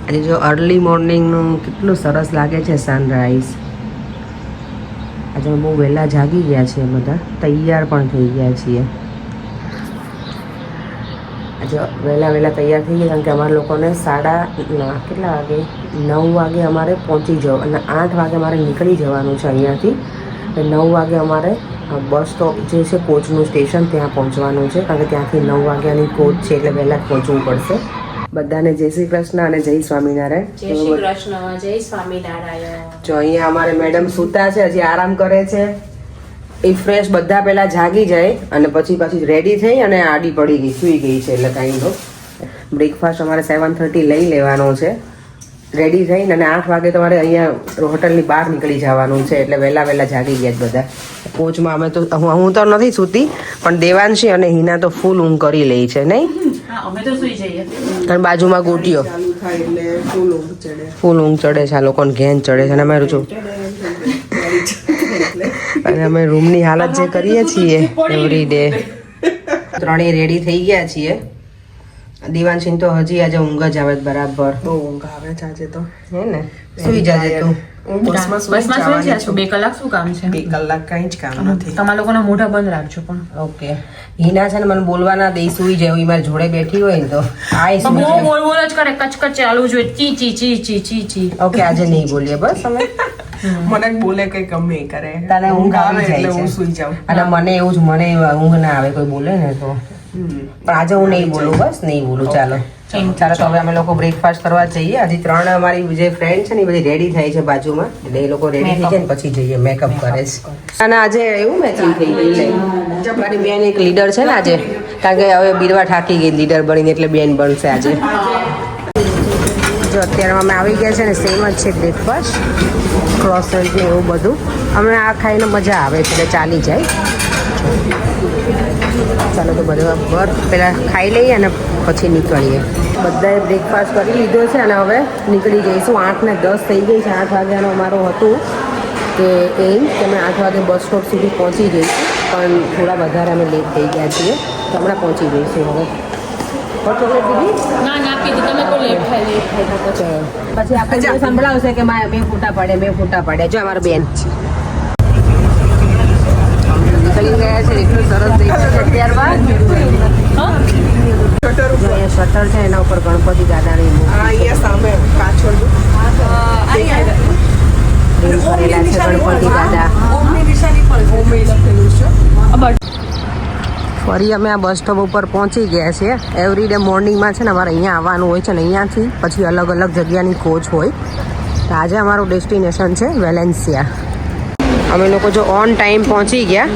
આજે જો અર્લી મોર્નિંગનું કેટલું સરસ લાગે છે સનરાઈઝ. આજે બહુ વહેલા જાગી ગયા છીએ, બધા તૈયાર પણ થઈ ગયા છીએ. આજે વહેલા તૈયાર થઈ ગયા કારણ કે અમારા લોકોને કેટલા વાગે 9 વાગે અમારે પહોંચી જવું અને 8 વાગે અમારે નીકળી જવાનું છે અહીંયાથી. 9 વાગે અમારે બસ સ્ટોપ જે છે કોચનું સ્ટેશન ત્યાં પહોંચવાનું છે કારણ કે ત્યાંથી 9 વાગ્યાની કોચ છે એટલે વહેલા જ પહોંચવું પડશે. બધાને જય શ્રી કૃષ્ણ અને જય સ્વામિનારાયણ. જય શ્રી કૃષ્ણ, જય સ્વામિનારાયણ. જો અહીંયા અમારે મેડમ સૂતા છે, હજી આરામ કરે છે. એ ફ્રેશ બધા પહેલા જાગી જાય અને પછી રેડી થઈ અને આડી પડી ગઈ, સૂઈ ગઈ છે. એટલે કાંઈ બ્રેકફાસ્ટ અમારે 7:30 લઈ લેવાનો છે. રેડી થઈને અને 8 વાગે તમારે અહીંયા હોટલની બહાર નીકળી જવાનું છે એટલે વહેલા જાગી ગયા બધા. કોચમાં અમે તો હું તો નથી સૂતી પણ દેવાંશી અને હિના તો ફૂલ ઊંઘ કરી લે છે નહીં? અમે તો સૂઈ જઈએ કારણ બાજુમાં ગોટીઓ ફૂલ ઊંઘ ચડે છે, આ લોકોને ઘેન ચડે છે. અને અમારું જો અને અમે રૂમની હાલત જે કરીએ છીએ એવરી ડે. ત્રણેય રેડી થઈ ગયા છીએ. દિવાનસિંહ તો હજી આજે ઊંઘ જ આવે બરાબર. બહુ ઊંઘ આવે છે આજે તો. હે ને? સુઈ જાજે તું. બસમાં સુઈ જશું. 2 કલાક શું કામ છે? 2 કલાક કઈ જ કામ નથી. તમારા લોકોના મોઢા બંધ રાખજો પણ. ઓકે. હિના છે ને મને બોલવા ના દે, સુઈ જાય. એ મારી જોડે બેઠી હોય ને તો આય સુઈ જાય. બોલ જ કરે, કચકચ ચાલુ જોઈએ. ચી ચી ચી ચી ચી ચી. ઓકે, આજે નહીં બોલીએ બસ અમે. મને બોલે કઈ ગમે કરે. તને ઊંઘ આવી જાય એટલે છે. હું સુઈ જાઉં. અને મને એવું જ, મને ઊંઘ ના આવે કોઈ બોલે ને તો. પણ આજે હું નહીં બોલું, બસ નહીં બોલું. ચાલો તો હવે અમે લોકો બ્રેકફાસ્ટ કરવા જઈએ. હજી 3 અમારી જે ફ્રેન્ડ છે ને એ બધી રેડી થાય છે બાજુમાં, એટલે એ લોકો રેડી થઈ જાય ને પછી જઈએ. મેકઅપ કરે છે. અને આજે એવું મેચિંગ થઈ ગઈ છે. મારી બેન એક લીડર છે ને આજે, કારણ કે હવે બીરવા થાકી ગઈ લીડર બનીને, એટલે બેન બનશે આજે. જો અત્યારે અમે આવી ગયા છે ને સેમ જ છે બ્રેકફાસ્ટ, ક્રોસન્ટ ને એવું બધું. અમે આ ખાઈને મજા આવે છે એટલે ચાલી જાય. ચાલો તો બધું પહેલાં ખાઈ લઈએ અને પછી નીકળીએ. બધાએ બ્રેકફાસ્ટ કરી લીધો છે અને હવે નીકળી જઈશું. 8:10 થઈ ગઈ છે. 8 વાગ્યાનો અમારું હતું કે એમ કે અમે 8 વાગે બસ સ્ટોપ સુધી પહોંચી જઈશું, પણ થોડા વધારે અમે લેટ થઈ ગયા છીએ તો હમણાં પહોંચી જઈશું. હવે ચોકલેટ દીધી? ના પીધી. તમે કોઈ લેટ થાય પછી આપણે સંભળાવશે કે મારે 2 ફૂટા પડે. જો અમારા બેન નીકળી ગયા છે. એટલું સરસ દેખાય છે અત્યારમાં. શટર છે એના ઉપર ગણપતિ દાદાની અહીંયા સામે પાછળ કરેલા છે. ગણપતિ દાદા ફરી અમે આ બસ સ્ટોપ ઉપર પહોંચી ગયા છીએ. એવરી ડે મોર્નિંગમાં છે ને અમારે અહીંયા આવવાનું હોય છે ને અહીંયાથી પછી અલગ અલગ જગ્યાની કોચ હોય. તો આજે અમારું ડેસ્ટિનેશન છે વેલેન્સિયા. અમે લોકો જો ઓન ટાઈમ પહોંચી ગયા.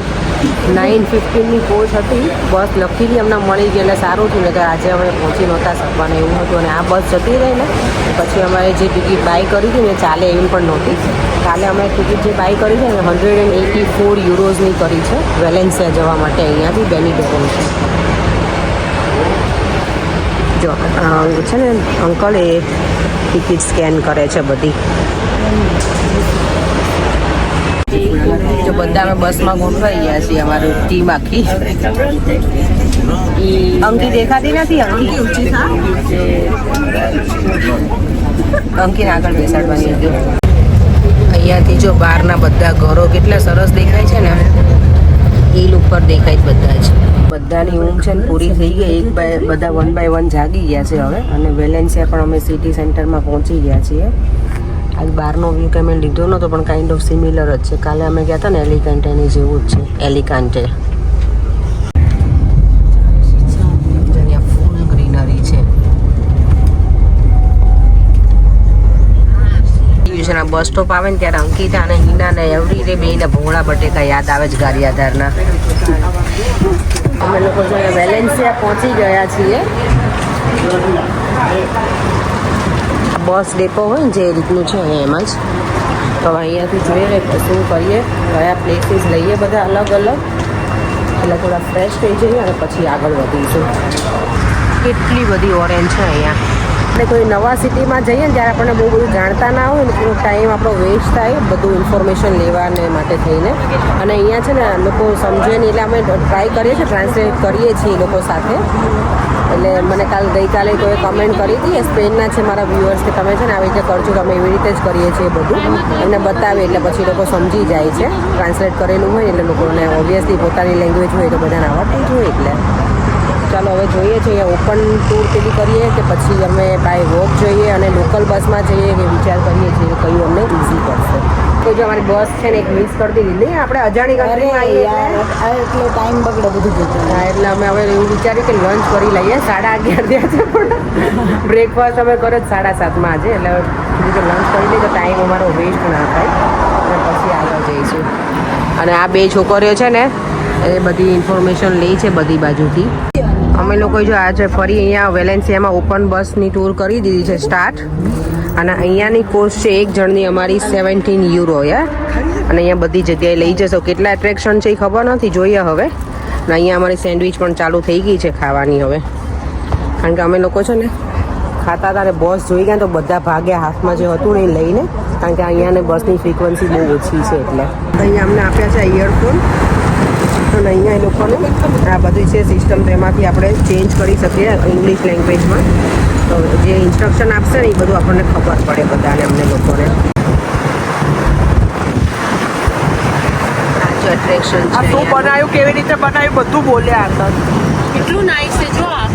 9:15ની કોચ હતી, બસ લખીલી અમને મળી ગઈ એટલે સારું થયું. કે આજે અમે પહોંચી નહોતા શકવાના એવું હતું. અને આ બસ જતી રહી ને પછી અમારે જે ટિકિટ બાય કરી હતી ને ચાલે એવી પણ નહોતી. કાલે અમે ટિકિટ જે બાય કરી છે ને 184 યુરોઝની કરી છે વેલેન્સિયા જવા માટે અહીંયાથી બેનીડોન. જો છે ને અંકલ એ ટિકિટ સ્કેન કરે છે બધી. જો બધા અમે બસમાં ગોઠવાઈ ગયા છીએ, અમારી ટીમ આખી. અંકી દેખાતી નથી. અંકીને આગળ બેસાડવાની હતી. અહીંયાથી જો બહારના બધા ઘરો કેટલા સરસ દેખાય છે ને, હિલ ઉપર દેખાય બધા જ. બધાની ઊંઘ છે ને પૂરી થઈ ગઈ. બધા 1 by 1 જાગી ગયા છે હવે. અને વેલેન્સિયા પણ અમે સિટી સેન્ટરમાં પહોંચી ગયા છીએ. આજ બહારનો વ્યૂ કંઈ મેં લીધો નહોતો પણ કાઇન્ડ ઓફ સિમિલર જ છે. કાલે અમે ગયા હતા ને એલિકાન્ટે, એની જેવું જ છે એલિકાન્ટે. અહીંયા ફૂલ ગ્રીનરી છે. બસ સ્ટોપ આવે ને ત્યારે અંકિતા અને હિના ને એવરી ડે બેને ભોળા બટેકા યાદ આવે છે ગારિયાધારના. અમે લોકો જો વેલેન્સિયા પહોંચી ગયા છીએ. બસ ડેપો હોય ને જે રીતનું છે એમ જ. તો અહીંયાથી જોઈએ શું કરીએ, કયા પ્લેસીસ લઈએ બધા અલગ અલગ, એટલે થોડા ફ્રેશ થઈ જઈએ અને પછી આગળ વધીશું. કેટલી બધી ઓરેન્જ છે અહીંયા. એટલે કોઈ નવા સિટીમાં જઈએ ને ત્યારે આપણને બહુ બધું જાણતા ના હોય ને થોડો ટાઈમ આપણો વેસ્ટ થાય બધું ઇન્ફોર્મેશન લેવાને માટે થઈને. અને અહીંયા છે ને લોકો સમજે નહીં એટલે અમે ટ્રાય કરીએ છીએ, ટ્રાન્સલેટ કરીએ છીએ એ લોકો સાથે. એટલે મને ગઈકાલે કોઈ કમેન્ટ કરી હતી સ્પેનના છે મારા વ્યુઅર્સ કે તમે છે ને આવી રીતે કરજો તો અમે એવી રીતે જ કરીએ છીએ બધું એમને બતાવે એટલે પછી લોકો સમજી જાય છે ટ્રાન્સલેટ કરેલું હોય એટલે લોકોને ઓબ્વિયસલી પોતાની લેંગ્વેજ હોય તો બધાને આવડતું જ હોય એટલે ચાલો હવે જોઈએ છીએ ઓપન ટૂર પેલી કરીએ કે પછી અમે બાય વોક જઈએ અને લોકલ બસમાં જઈએ કે વિચાર કરીએ છીએ કયું અમને ઇઝી પડશે તો જો અમારી બસ છે ને એક મિસ કરી દીધી નહીં આપણે અજાણી કન્ટ્રીમાં આવીએ એટલે ટાઈમ બગડે બધું જતું. હા એટલે અમે હવે એવું વિચાર્યું કે લંચ કરી લઈએ 11:30 થયા છે પણ બ્રેકફાસ્ટ અમે કર્યો 7:30 આજે એટલે કીધું કે લંચ કરી લઈએ તો ટાઈમ અમારો વેસ્ટ ના થાય અને પછી આગળ જઈશું અને આ બે છોકરીઓ છે ને એ બધી ઇન્ફોર્મેશન લે છે બધી બાજુથી અમે લોકો જો આજે ફરી અહીંયા વેલેન્સિયામાં ઓપન બસની ટૂર કરી દીધી છે સ્ટાર્ટ અને અહીંયાની કોસ્ટ છે એક જણની અમારી €17 યાર અને અહીંયા બધી જગ્યાએ લઈ જશો કેટલા એટ્રેક્શન છે એ ખબર નથી જોઈએ હવે અને અહીંયા અમારી સેન્ડવિચ પણ ચાલુ થઈ ગઈ છે ખાવાની હવે કારણ કે અમે લોકો છે ને ખાતા હતા અને બસ જોઈ ગયા તો બધા ભાગ્યા હાથમાં જે હતું ને એ લઈને કારણ કે અહીંયાને બસની ફ્રીક્વન્સી બહુ ઓછી છે એટલે અહીંયા અમને આપ્યા છે ઇયરફોન અને અહીંયા એ લોકોને આ બધી છે સિસ્ટમ તેમાંથી આપણે ચેન્જ કરી શકીએ ઇંગ્લિશ લેંગ્વેજમાં તો જે ઇન્સ્ટ્રક્શન આપશે ને એ બધું આપણને ખબર પડે બધાને અમને લોકોને આ જો એટ્રેક્શન આ છે શું બનાવ્યું કેવી રીતે બનાવ્યું બધું બોલ્યા હતા કેટલું નાઈસ છે જો આ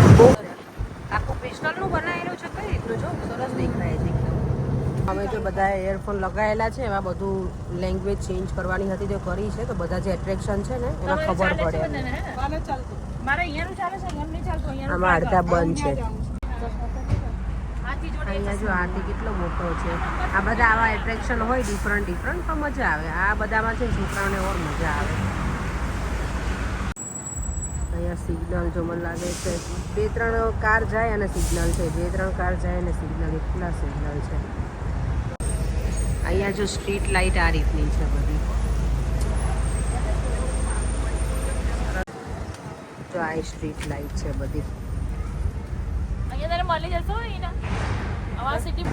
આખું પેસ્ટલનું બનાવેલું છે કઈ રીતનું જો સરસ દેખાય છે અમે જો બધા એરફોન લગાવેલા છે એમાં બધું લેંગ્વેજ ચેન્જ કરવાની હતી તો કરી છે તો બધા જે એટ્રેક્શન છે ને એમાં ખબર પડે મારે અહીંયાનું ચાલે છે અહીંયા નહીં ચાલતું અહીંયા આમાં અડધા બંધ છે અહીંયા જો હાથી કેટલો મોટો છે આ બધા આવા એટ્રેક્શન હોય ડિફરન્ટ તો મજા આવે આ બધામાં છે છોકરાઓને ઓર મજા આવે અહીંયા સિગ્નલ જો મને લાગે છે 2-3 કાર જાય અને સિગ્નલ છે 2-3 કાર જાય અને સિગ્નલ એટલા સિગ્નલ છે અહીંયા જો સ્ટ્રીટ લાઇટ આ રીતની છે બધી જો આ સ્ટ્રીટ લાઇટ છે બધી અહીંયા તારે મળી જશો એના આવા સિટી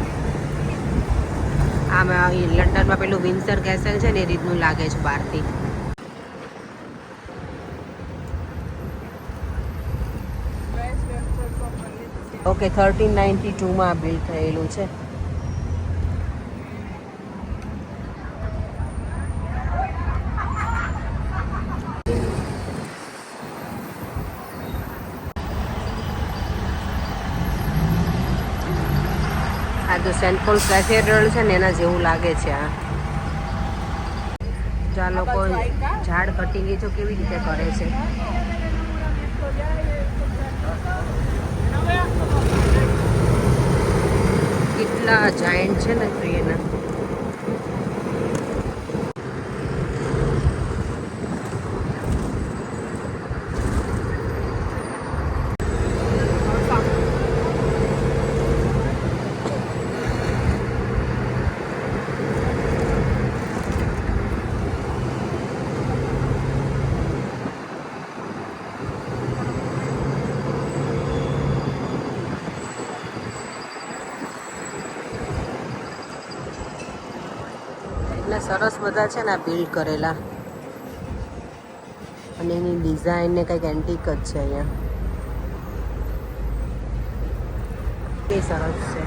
આમાં લંડનમાં પેલું વિન્સર કેસલ છે ને એ રીતનું લાગે છે બહારથી ઓકે 1392માં બિલ્ડ થયેલું છે આ તો સેન્ટ પોલ કેથેડ્રલ છે ને એના જેવું લાગે છે આ જો આ લોકો ઝાડ કટિંગ એ જો કેવી રીતે કરે છે કેટલા જાયન્ટ છે ને ટ્રેન સરસ બધા છે ને બિલ્ડ કરેલા અને એની ડિઝાઇન ને કંઈક એન્ટિક જ છે અહીંયા એ સરસ છે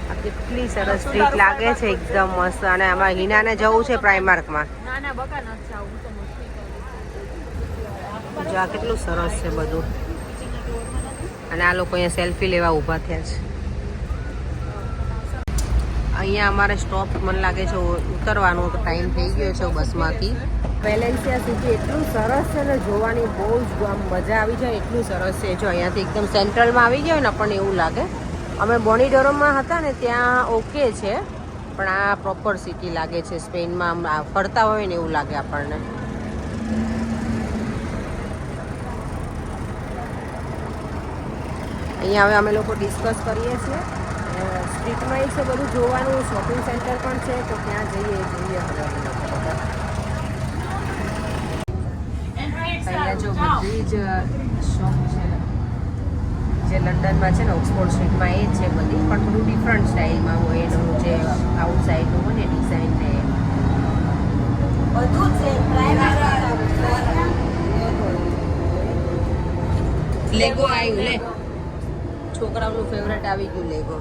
આ કેટલી સરસ સ્ટ્રીટ લાગે છે એકદમ મસ્ત અને આમાં હિનાને જવું છે પ્રાઇમાર્કમાં ના ના બકા નથી જાવું તો મસ્તી જો આ કેટલું સરસ છે બધું અને આ લોકો અહીંયા સેલ્ફી લેવા ઊભા થયા છે અહીંયા અમારે સ્ટોપ મને લાગે છે ઉતરવાનો ટાઈમ થઈ ગયો છે બસમાંથી વેલેન્સિયા સિટી એટલું સરસ છે ને જોવાની બહુ જ આમ મજા આવી જાય એટલું સરસ છે જો અહીંયાથી એકદમ સેન્ટ્રલમાં આવી ગયા હોય ને આપણને એવું લાગે અમે બોનીડોરોમાં હતા ને ત્યાં ઓકે છે પણ આ પ્રોપર સિટી લાગે છે સ્પેનમાં આમ ફરતા હોય ને એવું લાગે આપણને અહીંયા હવે અમે લોકો ડિસ્કસ કરીએ છીએ સ્ટ્રીટમાં છે બધું જોવાનું શોપિંગ સેન્ટર પણ છે તો ત્યાં જઈએ જોઈએ હવે અમે લોકો બધા અહીંયા જો બધી જ શોપ છે જે લંડનમાં છે ને ઓક્સફોર્ડ સ્ટ્રીટમાં એ જ છે બધી પણ થોડું ડિફરન્ટ સ્ટાઇલમાં હોય એનું જે આઉટસાઇડનું હોય ને ડિઝાઇન ને બધું જ છે લેગો આવ્યું લે છોકરાઓનું ફેવરેટ આવી ગયું લેગો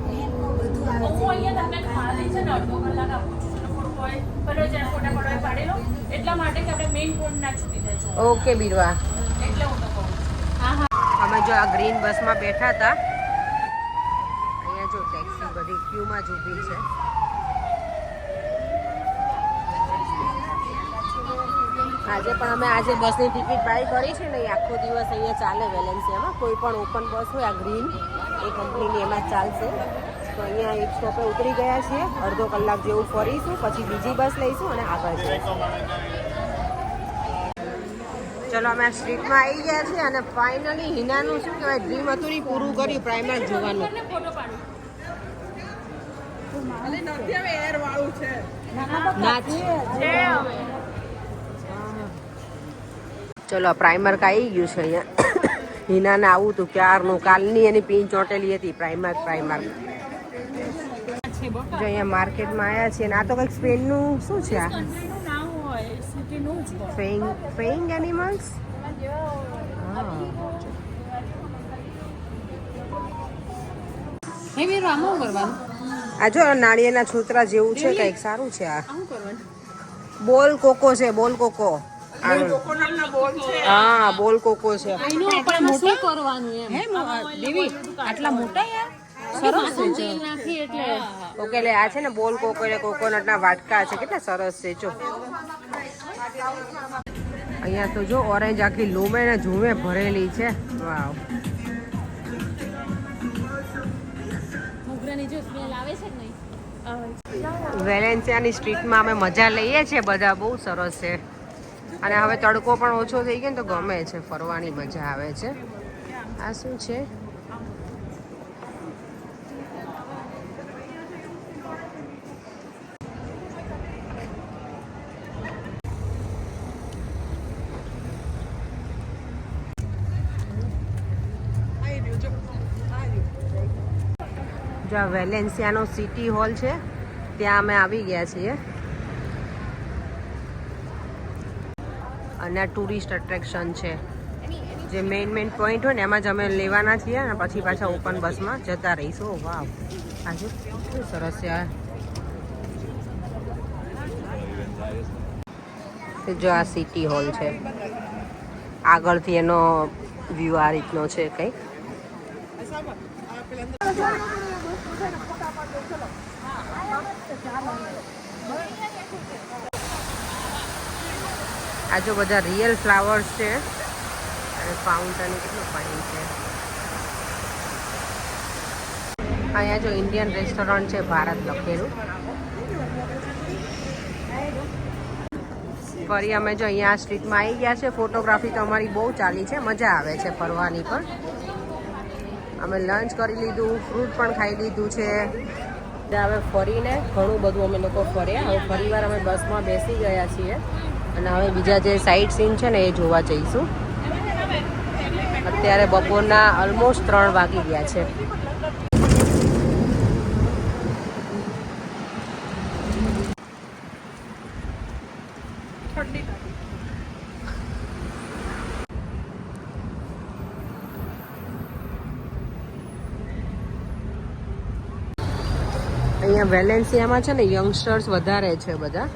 હું અહીંયા તમને ખાલી છે ને અડધો કલાક આપું છું થોડું હોય પેલો જ્યાં ફોટા પડવા પાડેલો એટલા માટે કે આપણે મેઇન પોઈન્ટ ના છૂટી જાય ઓકે બીરવા એટલે હું તો કહું છું હા હા અમે જો આ ગ્રીન બસમાં બેઠા હતા અહીંયા જો ટેક્સી બધી ક્યુમાં જ ઊભી છે આજે પણ અમે આજે બસની ટિકિટ બાય કરી છે ને એ આખો દિવસ અહીંયા ચાલે વેલેન્સિયામાં કોઈ પણ ઓપન બસ હોય આ ગ્રીન એ કંપનીની એમાં જ ચાલશે તો અહીંયા એક સ્ટોપે ઉતરી ગયા છીએ અડધો કલાક જેવું ફરીશું પછી બીજી બસ લઈશું અને આગળ જઈશું ચલો અમે આ સ્ટ્રીટમાં આવી ગયા છીએ અને ફાઇનલી હિનાનું શું કહેવાય ડ્રીમ હતું ને પૂરું કર્યું પ્રાઇમર જોવાનું ફોટો પાડું નથી હવે એર વાળું છે ના છે હવે ચલો પ્રાઇમર આવી ગયું છે અહીંયા હિનાને આવું હતું ક્યારનું કાલની એની પિન ચોંટેલી હતી પ્રાઇમર જો અહીંયા માર્કેટમાં આવ્યા છીએ અને આ તો કંઈક સ્પેનનું શું છે આ કન્ટ્રીનું નામ હોય સિટીનું જ હોય ફેઇંગ એનિમલ્સ હે વીર આમાં કરવાનું આ જો નાળિયેરના છોતરા જેવું છે કંઈક સારું છે આ આવું કરવાનું બોલ કોકો છે બોલ કોકો કોકોનટના બોલ છે હા બોલ કોકો છે એનું આપણે શું કરવાનું એમ દેવી આટલા મોટા યાર સરસ તેલ નાખી એટલે ઓકે લે આ છે ને બોલ કોકો એટલે કોકોનટના વાટકા છે કેટલા સરસ છે જો અહીંયા તો જો ઓરેન્જ આખી લૂમે ને ઝૂમે ભરેલી છે વાવ મોગરાની જો સ્મેલ આવે છે કે નહીં વેલેન્સિયાની સ્ટ્રીટમાં અમે મજા લઈએ છીએ બધા બહુ સરસ છે અને હવે તડકો પણ ઓછો થઈ ગયો ને તો ગમે છે ફરવાની મજા આવે છે આ શું છે જો આ વેલેન્સિયાનો સિટી હોલ છે ત્યાં અમે આવી ગયા છીએ અને આ ટુરિસ્ટ અટ્રેક્શન છે જે મેઇન પોઈન્ટ હોય ને એમાં જ અમે લેવાના છીએ અને પછી પાછા ઓપન બસમાં જતા રહીશું વાવ આજુ શું સરસ છે આ જો આ સિટી હોલ છે આગળથી એનો વ્યૂ આ રીતનો છે કંઈક આ જો બધા રિયલ ફ્લાવર્સ છે અને ફાઉન્ટન કેટલું ફાઇન છે અહીંયા જો ઇન્ડિયન રેસ્ટોરન્ટ છે ભારત લખેલું ફરી અમે જો અહીંયા આ સ્ટ્રીટમાં આવી ગયા છે ફોટોગ્રાફી તો અમારી બહુ ચાલી છે મજા આવે છે ફરવાની પણ અમે લંચ કરી લીધું ફ્રૂટ પણ ખાઈ લીધું છે હવે ફરીને ઘણું બધું અમે લોકો ફર્યા હવે ફરીવાર અમે બસમાં બેસી ગયા છીએ અને હવે બીજા જે સાઇટ સીન છે ને એ જોવા જઈશું અત્યારે બપોરના ઓલમોસ્ટ 3 વાગી ગયા છે અહીંયા વેલેન્સિયામાં છે ને યંગસ્ટર્સ વધારે છે બધા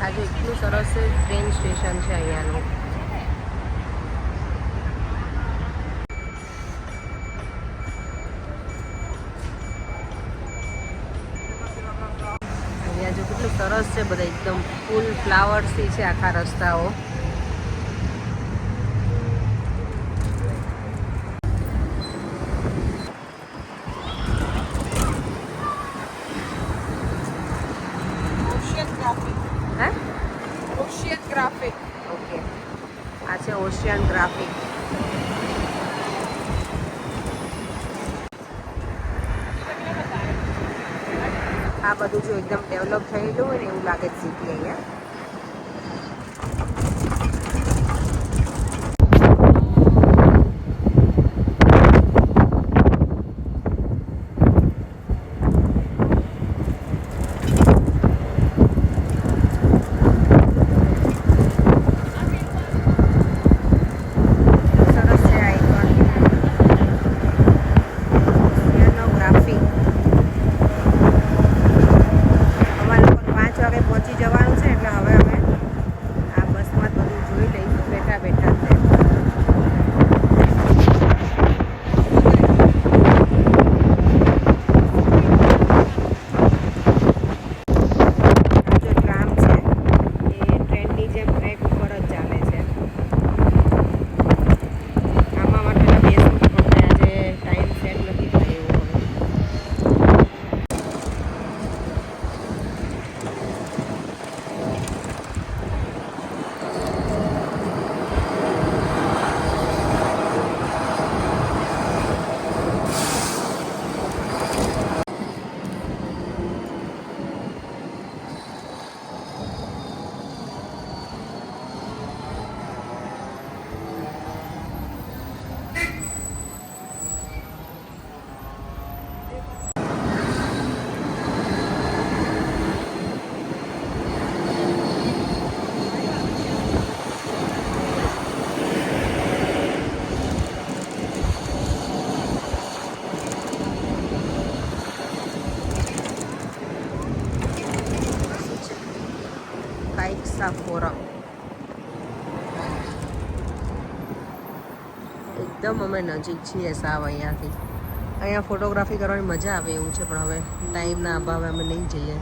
આજે એટલું સરસ ટ્રેન સ્ટેશન છે અહીંયાનું અહીંયા જો કેટલું સરસ છે બધા એકદમ ફૂલ ફ્લાવર્સથી છે આખા રસ્તાઓ ઓકે આ છે ઓશિયન ગ્રાફિક આ બધું જો એકદમ ડેવલપ થયેલું હોય ને એવું લાગે છે સિટી અહીંયા વાળા ફોરમ. એકદમ અમે નજીક છીએ સાવ અહીંયાથી. અહીંયા ફોટોગ્રાફી કરવાની મજા આવે એવું છે, પણ હવે ટાઈમના અભાવે અમે નહીં જઈએ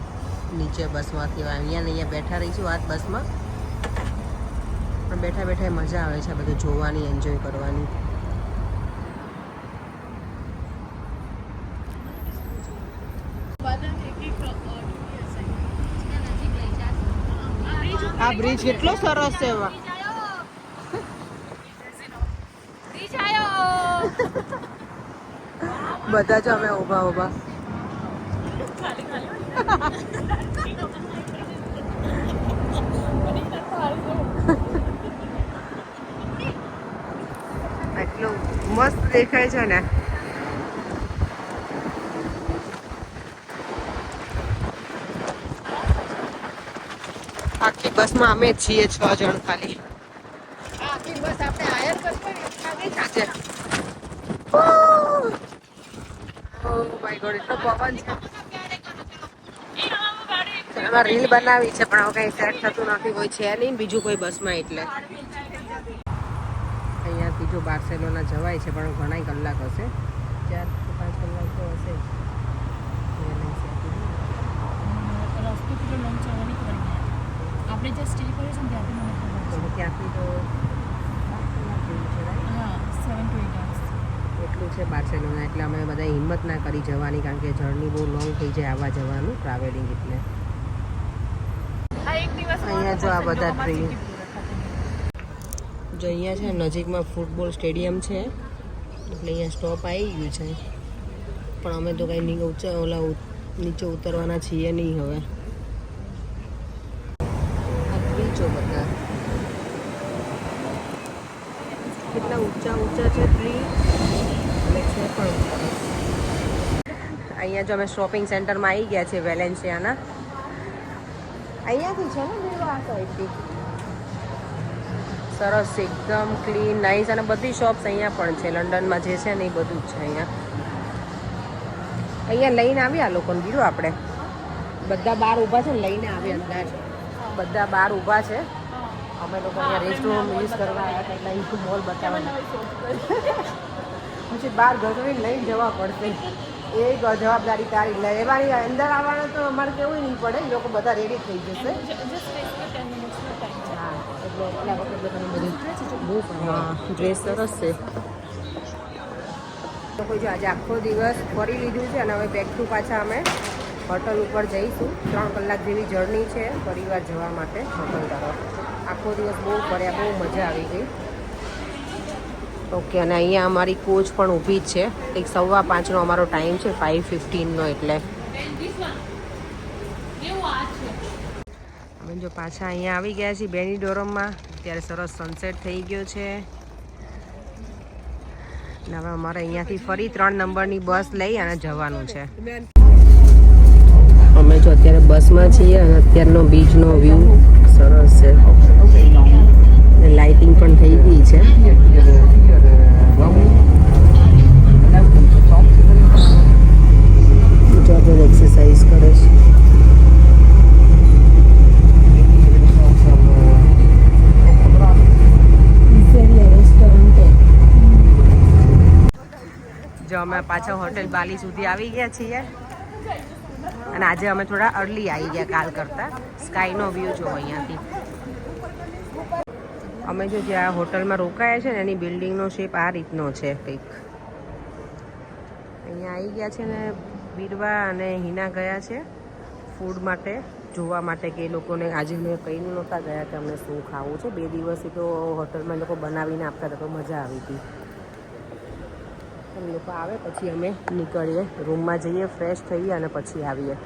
નીચે બસમાંથી. અહીંયા ને અહીંયા બેઠા રહીશું આ જ બસમાં, પણ બેઠા બેઠા મજા આવે છે બધું જોવાની, એન્જોય કરવાની. આ બ્રિજ કેટલો સરસ છે. એવા બધા જ અમે ઊભા ઊભા. એટલું મસ્ત દેખાય છે ને. આખી બસમાં અમે જ છીએ 6 જણ ખાલી. આખી બસ આપણે હાયર કરવી આજે. ઓહ માય ગોડ, એટલો પવન છે. એમાં રીલ બનાવી છે પણ હવે કઈ સેટ થતું નથી, કોઈ છે નહીં બીજું કોઈ બસમાં. એટલે અહીંયાથી જો બાર્સેલોના જવાય છે પણ ઘણા કલાક હશે, 4 કે 5 કલાક તો હશે જ. આપણે જે સ્ટે કર્યો છે ને ત્યાંથી મને ખબર છે. ત્યાંથી તો 7 કલાક જેવું છે, right? હા, 7 to 8 hours. એટલું છે બાર્સેલોના. એટલે અમે બધા હિંમત ના કરી જવાની, કારણ કે જર્ની બહુ લોંગ થઈ જાય આવવા જવાનું ટ્રાવેલિંગ. એટલે આ એક દિવસ અહીંયા જો આ બધા ટ્રી જો અહીંયા છે નજીકમાં ફૂટબોલ સ્ટેડિયમ છે, એટલે અહીંયા સ્ટોપ આવી ગયું છે. પણ અમે તો કંઈ નીચે ઉતરવાના છીએ નહીં હવે. આ ટ્રીચો બધા કેટલા ઊંચા ઊંચા છે ટ્રી, અને છે પણ. અહીંયા જો અમે શોપિંગ સેન્ટરમાં આવી ગયા છે વેલેન્સિયાના. અહીંયાથી છે ને મેળો આ સાઈડથી. સરસ એકદમ ક્લીન નાઇસ, અને બધી શોપ્સ અહીંયા પણ છે. લંડનમાં જે છે ને એ બધું જ છે અહીંયા. અહીંયા લઈને આવ્યા લોકોને કીધું આપણે બધા બહાર ઊભા છે ને, લઈને આવ્યા અંદાજ બધા બહાર ઊભા છે. અમે લોકો અહીંયા રેસ્ટોરન્ટ યુઝ કરવા આવ્યા હતા, એટલે અહીં મોલ બતાવવાના પછી બહાર ગજવીને લઈને જવા પડશે. એ જવાબદારી તારી લેવાની. અંદર આવવાનું તો અમારે કેવું નહીં પડે, એ લોકો બધા રેડી થઈ જશે. હા, એટલે એટલા વખત તમે બધું ડ્રેસ સરસ છે. લોકો જો આજે આખો દિવસ ફરી લીધું છે, અને હવે બેક ટુ પાછા અમે હોટલ ઉપર જઈશું. 3 કલાક જેવી જર્ની છે પરિવાર જવા માટે હોટલ તરફ. આખો દિવસ બહુ ફર્યા, બહુ મજા આવી ગઈ. ઓકે, અને અહીંયા અમારી કોચ પણ ઊભી જ છે. એક 5:15નો અમારો ટાઈમ છે, 5:15નો. એટલે અમે જો પાછા અહીંયા આવી ગયા છીએ બેનીડોરમમાં. અત્યારે સરસ સનસેટ થઈ ગયો છે. અને હવે અમારે અહીંયાથી ફરી 3 નંબરની બસ લઈ અને જવાનું છે. અમે જો અત્યારે બસમાં છીએ, અને અત્યારનો બીચનો વ્યૂ સરસ છે. લાઇટિંગ પણ થઈ ગઈ છે. એક્સરસાઇઝ કરે છે. જો અમે પાછા હોટેલ બાલી સુધી આવી ગયા છીએ, અને આજે અમે થોડા અર્લી આવી ગયા કાલ કરતાં. સ્કાયનો વ્યૂ જો અહીંયાથી. અમે જો જ્યાં હોટલમાં રોકાયા છે ને એની બિલ્ડિંગનો શેપ આ રીતનો છે કંઈક. અહીંયા આવી ગયા છે ને બીરવા અને હિના ગયા છે ફૂડ માટે જોવા માટે, કે એ લોકોને આજે મેં કંઈ નહોતા ગયા કે અમને શું ખાવું છે. 2 દિવસથી તો હોટલમાં લોકો બનાવીને આપતા હતા, તો મજા આવી હતી. એ લોકો આવે પછી અમે નીકળીએ, રૂમમાં જઈએ, ફ્રેશ થઈએ અને પછી આવીએ.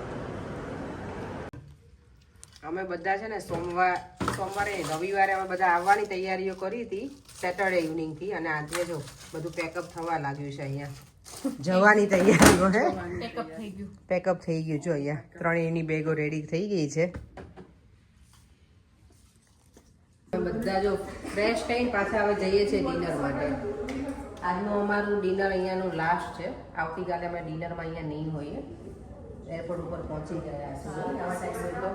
અમે બધા છે ને સોમવારે રવિવારે અમે બધા આવવાની તૈયારીઓ કરી હતી સેટરડે ઇવનિંગથી, અને આજે જો બધું પેકઅપ થવા લાગ્યું છે. અહીંયા જવાની તૈયારીઓ હે, પેકઅપ થઈ ગયું. જો અહીંયા 3 એની બેગો રેડી થઈ ગઈ છે. બધા જો ફ્રેશ થઈને પાછા હવે જઈએ છીએ ડિનર માટે. આજનું અમારું ડિનર અહીંયાનું લાસ્ટ છે. આવતીકાલે અમે ડિનરમાં અહીંયા નહીં હોઈએ. એરપોર્ટ ઉપર પહોંચી ગયા છે આવા ટાઈમે. તો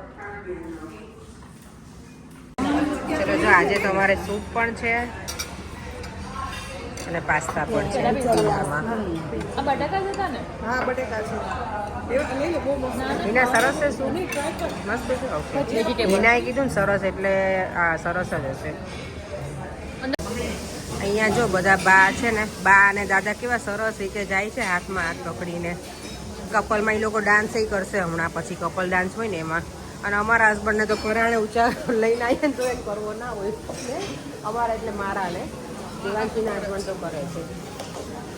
ચલો જો આજે તમારે સૂપ પણ છે અને પાસ્તા પણ છે આમાં. આ બટાકા જ હતા ને? હા બટેકા છે એ લઈ લો બહુ મસ્ત હિના સરસ છે શું મસ્ત છે ઓકે હિનાએ કીધું ને સરસ એટલે હા સરસ જ હશે. અહીંયા જો બધા બા છે ને બા અને દાદા કેવા સરસ રીતે જાય છે હાથમાં હાથ પકડીને. કપલમાં એ લોકો ડાન્સ કરશે હમણાં પછી કપલ ડાન્સ હોય ને એમાં. અને અમારા હસબન્ડને તો પરાણે ઊંચા લઈને આવીએ ને તો એ કરવો ના હોય અમારા એટલે મારા ને દેવાંશીના હસબન્ડ તો કરે છે.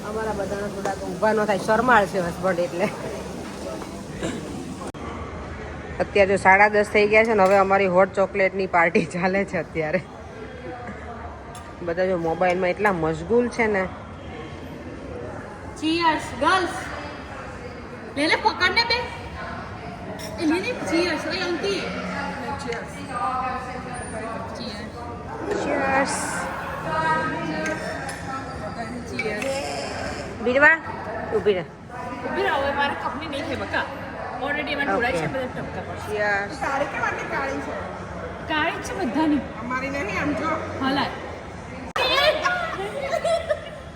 અમારા બધાના થોડાક ઊભા ન થાય શરમાળ છે હસબન્ડ એટલે. અત્યારે જો 10:30 થઈ ગયા છે ને હવે અમારી હોટ ચોકલેટની પાર્ટી ચાલે છે અત્યારે. બધા જો મોબાઈલમાં એટલા મશગુલ છે ને. ચીયર્સ ગર્લ્સ લે લે પકડને બે એ લે લે ચીયર્સ ઓય અંકી ચીયર્સ બીરવા ઊભી રહે. ઉભી રહો હવે મારા કપની નહીં છે બકા ઓલરેડી એમાં ઢોળાય છે બધા ટપકા પર ચીયર્સ. તારી કે માટે કાળી છે કાળી જ છે બધાની અમારી નહીં આમ જો હલાય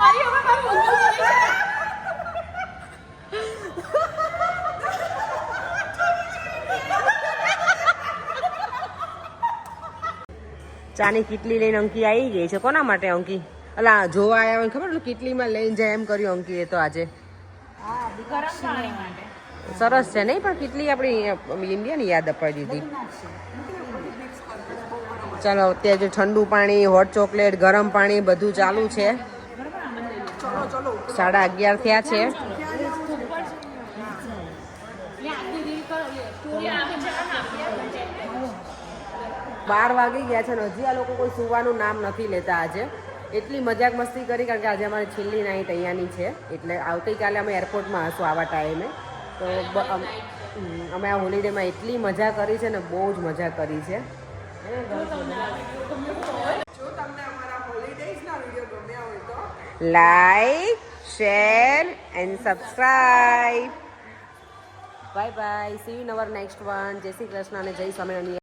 આઈ હવે મારું ઊંધું થઈ છે ચાની કીટલી લઈને અંકી આવી ગઈ છે. કોના માટે અંકી? અલા જોવા આવ્યા હોય ખબર ને કીટલીમાં લઈને જાય એમ કર્યું અંકીએ તો આજે. ગરમ પાણી માટે સરસ છે નહીં પણ કેટલી આપણી ઇન્ડિયાની યાદ અપાવી દીધી. ચાલો અત્યારે જો ઠંડુ પાણી હોટ ચોકલેટ ગરમ પાણી બધું ચાલુ છે. 11:30 થયા છે. બાર વાગી ગયા છે ને હજી આ લોકો કોઈ સુવાનું નામ નથી લેતા આજે. એટલી મજાક મસ્તી કરી કારણ કે આજે અમારી છેલ્લી નાઈટ અહીંયાની છે એટલે આવતીકાલે અમે એરપોર્ટમાં હશું આવા ટાઈમે. તો અમે આ હોલિડેમાં એટલી મજા કરી છે ને બહુ જ મજા કરી છે. જો તમને અમારા હોલિડેઝના વિડીયો ગમ્યા હોય તો like share and subscribe. Bye bye. C you in our next one. જય શ્રી કૃષ્ણ અને જય સ્વામિનારાયણ.